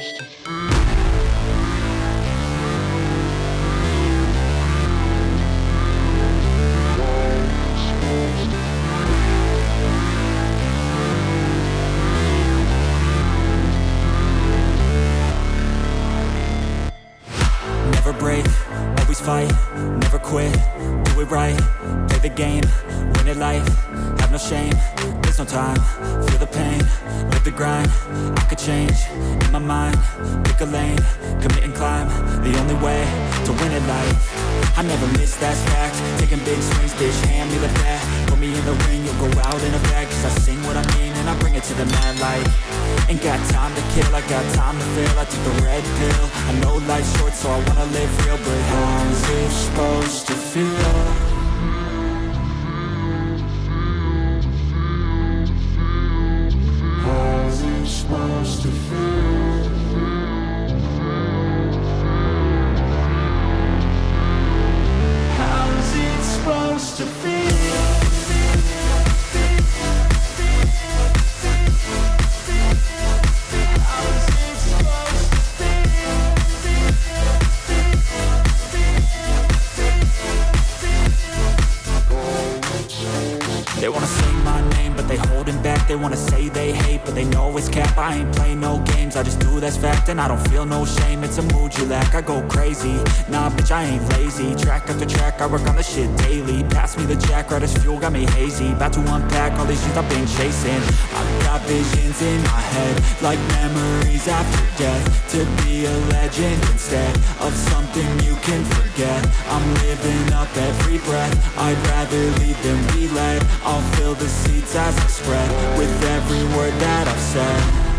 Never break, always fight, never quit, do it right, play the game, win it life, have no shame, there's no time, feel the pain, live the grind, I could change, in my mind, pick a lane, commit and climb, the only way to win it life, I never miss, that's fact, taking big swings, bitch, hand me the bat, put me in the ring, you'll go out in a bag, cause I sing what I mean and I bring it to the mad light, ain't got time to kill, I got time to feel, I took the red pill, I know life's short so I wanna live real, but how's it supposed to feel? How's it supposed to feel? How's it supposed to feel? They wanna say my name, but they holding back. They wanna say they hate, but they know it's cap. I ain't play no games, I just do that's fact. And I don't feel no shame, it's a mood you lack. I go crazy, nah bitch I ain't lazy. Track after track, I work on the shit daily. Pass me the jack, right as fuel, got me hazy. About to unpack all these shit I've been chasing. I've got visions in my head, like memories after death. To be a legend instead of something you can forget. I'm living up every breath, I'd rather lead than be led. I'll fill the seats as I spread with every word that I've said.